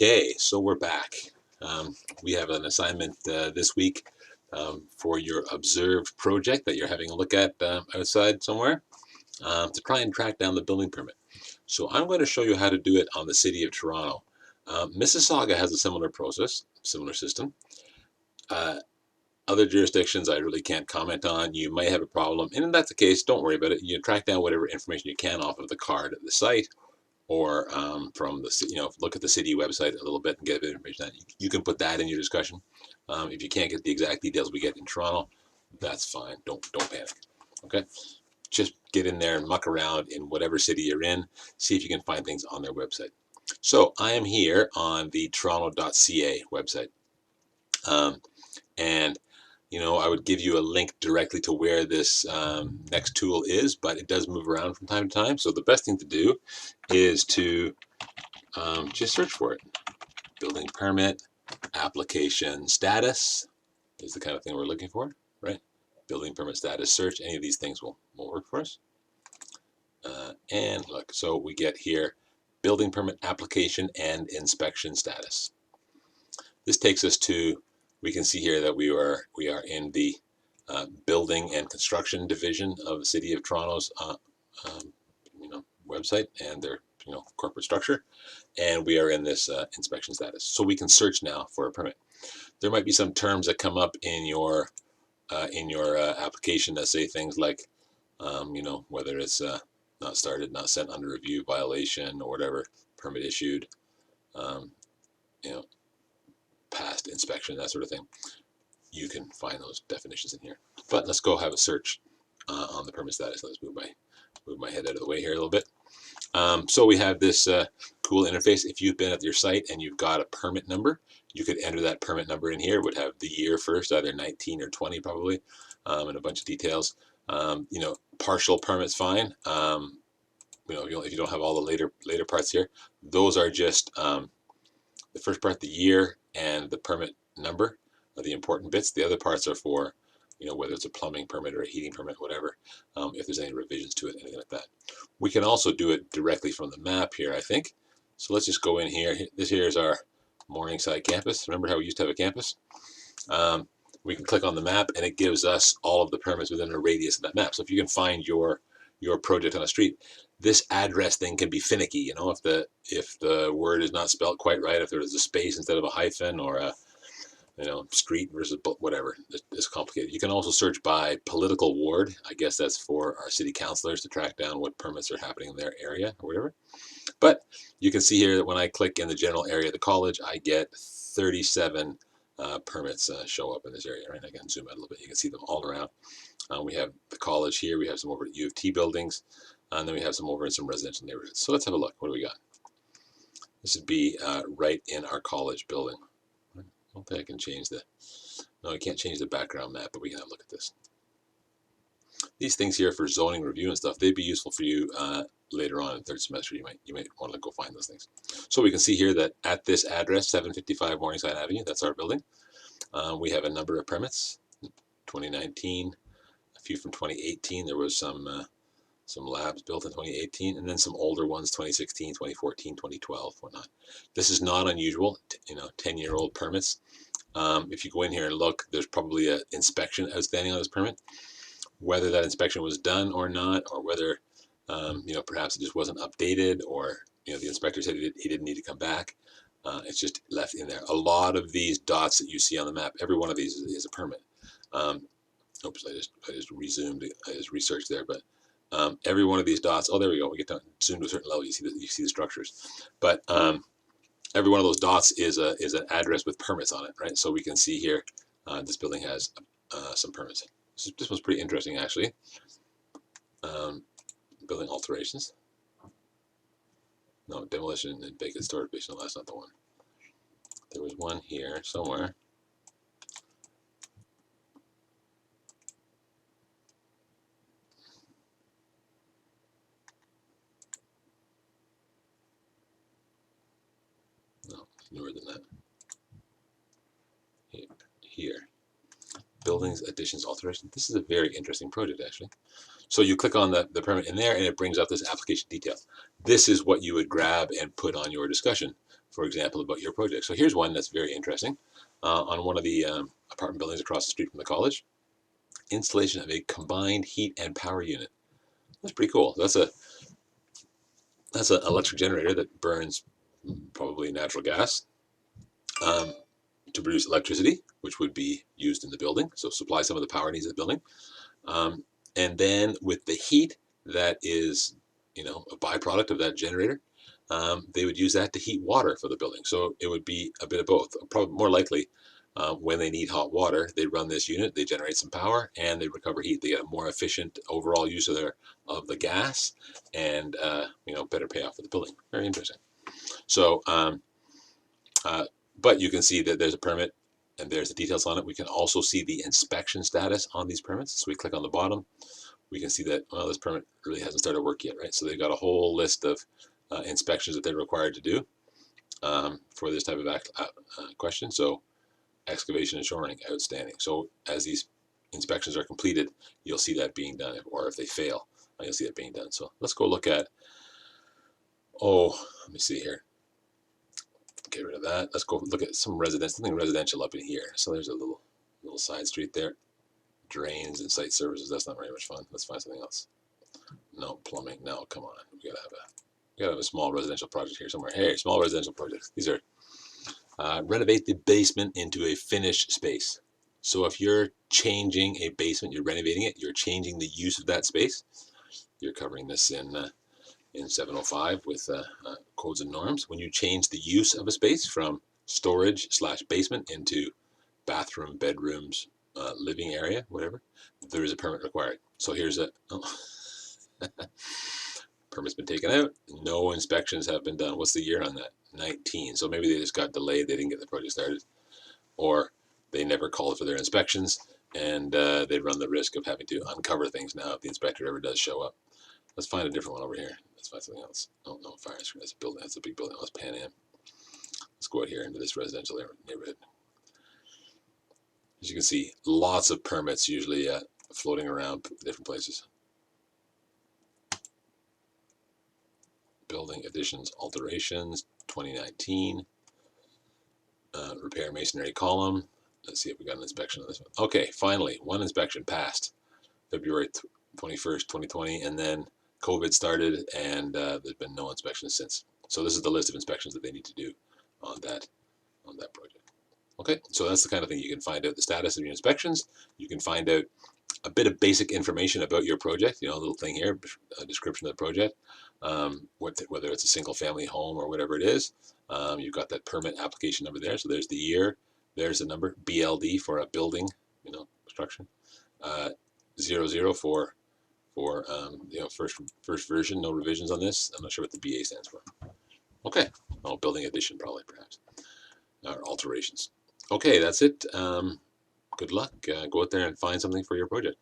Okay, so we're back. We have an assignment this week for your observed project that you're having a look at outside somewhere to try and track down the building permit. So I'm going to show you how to do it on the City of Toronto. Mississauga has a similar process, similar system. Other jurisdictions I really can't comment on. You might have a problem, and if that's the case, don't worry about it. You track down whatever information you can off of the card at the site, or from the, look at the city website a little bit and get a bit of information. That you can put that in your discussion. If you can't get the exact details we get in Toronto, that's fine. Don't panic. Okay, just get in there and muck around in whatever city you're in. See if you can find things on their website. So I am here on the Toronto.ca website, and I would give you a link directly to where this next tool is, but it does move around from time to time. So the best thing to do is to just search for it. Building permit, application status is the kind of thing we're looking for, right? Building permit status search, any of these things will work for us. And look, so we get here building permit application and inspection status. This takes us to, we can see here that we are in the building and construction division of the City of Toronto's website and their corporate structure, and we are in this inspection status. So we can search now for a permit. There might be some terms that come up in your application that say things like whether it's not started, not sent under review, violation, or whatever, permit issued, past inspection, that sort of thing. You can find those definitions in here. But let's go have a search on the permit status. Let's move my head out of the way here a little bit. So we have this cool interface. If you've been at your site and you've got a permit number, you could enter that permit number in here. It would have the year first, either 19 or 20 probably, and a bunch of details. Partial permit's fine. If you don't have all the later parts here, those are just the first part, the year, and the permit number are the important bits. The other parts are for whether it's a plumbing permit or a heating permit, whatever, if there's any revisions to it, anything like that. We can also do it directly from the map here, I think. So let's just go in here. This here is our Morningside campus. Remember how we used to have a campus? We can click on the map, and it gives us all of the permits within a radius of that map. So if you can find your project on a street, this address thing can be finicky. If the word is not spelled quite right, if there's a space instead of a hyphen, or a street versus whatever, it's complicated. You can also search by political ward. I guess that's for our city councilors to track down what permits are happening in their area or whatever. But you can see here that when I click in the general area of the college, I get 37 permits show up in this area, right? I can zoom out a little bit. You can see them all around. We have the college here. We have some over at U of T buildings. And then we have some over in some residential neighborhoods. So let's have a look. What do we got? This would be right in our college building. I don't think I can change no, I can't change the background map, but we can have a look at this. These things here for zoning review and stuff, they'd be useful for you later on in third semester. You might want to go find those things. So we can see here that at this address, 755 Morningside Avenue, that's our building. We have a number of permits, 2019, a few from 2018. There was some labs built in 2018, and then some older ones, 2016, 2014, 2012, whatnot. This is not unusual, 10-year-old permits. If you go in here and look, there's probably an inspection outstanding on this permit. Whether that inspection was done or not, or whether, perhaps it just wasn't updated, or, the inspector said he didn't need to come back. It's just left in there. A lot of these dots that you see on the map, every one of these is a permit. Oops, I just resumed. I just researched there, but every one of these dots. Oh, there we go. We get down soon to a certain level. You see the structures, but every one of those dots is an address with permits on it, right? So we can see here, this building has some permits. This was pretty interesting, actually. Building alterations. No, demolition and vacant storage. No, that's not the one. There was one here somewhere. No, it's newer than that. Here. buildings, additions, alterations. This is a very interesting project, actually. So you click on the permit in there, and it brings up this application detail. This is what you would grab and put on your discussion, for example, about your project. So here's one that's very interesting. On one of the apartment buildings across the street from the college, installation of a combined heat and power unit. That's pretty cool. That's an electric generator that burns probably natural gas to produce electricity, which would be used in the building, so supply some of the power needs of the building. And then with the heat that is, a byproduct of that generator, they would use that to heat water for the building. So it would be a bit of both. Probably more likely, when they need hot water, they run this unit, they generate some power, and they recover heat. They get a more efficient overall use of the gas, and better payoff for the building. Very interesting. So, but you can see that there's a permit, and there's the details on it. We can also see the inspection status on these permits. So we click on the bottom. We can see that, well, this permit really hasn't started work yet, right? So they've got a whole list of inspections that they're required to do for this type of question. So excavation and shoring, outstanding. So as these inspections are completed, you'll see that being done, or if they fail, you'll see that being done. So let's go look at, let me see here. Get rid of that. Let's go look at something residential up in here. So there's a little side street there. Drains and site services. That's not very much fun. Let's find something else. No, plumbing. No, come on. We gotta have a small residential project here somewhere. Hey, small residential projects. These are renovate the basement into a finished space. So if you're changing a basement, you're renovating it, you're changing the use of that space. You're covering this in 705 with codes and norms. When you change the use of a space from storage/basement into bathroom, bedrooms, living area, whatever, there is a permit required. So here's permit's been taken out. No inspections have been done. What's the year on that? 19. So maybe they just got delayed. They didn't get the project started, or they never called for their inspections, and they run the risk of having to uncover things now if the inspector ever does show up. Let's find a different one over here. Let's find something else. Oh, no, fire screen. That's a building. That's a big building. Let's pan in. Let's go out here into this residential neighborhood. As you can see, lots of permits usually floating around different places. Building additions, alterations, 2019. Repair masonry column. Let's see if we got an inspection on this one. Okay, finally, one inspection passed. February 21st, 2020, and then COVID started, and there's been no inspections since. So this is the list of inspections that they need to do on that project. Okay, so that's the kind of thing you can find out the status of your inspections. You can find out a bit of basic information about your project. A little thing here, a description of the project, whether it's a single family home or whatever it is. You've got that permit application number there. So there's the year, there's the number, BLD for a building, construction, 00 for first version, no revisions on this. I'm not sure what the BA stands for. Okay, building addition probably, perhaps, or alterations. Okay, that's it. Good luck. Go out there and find something for your project.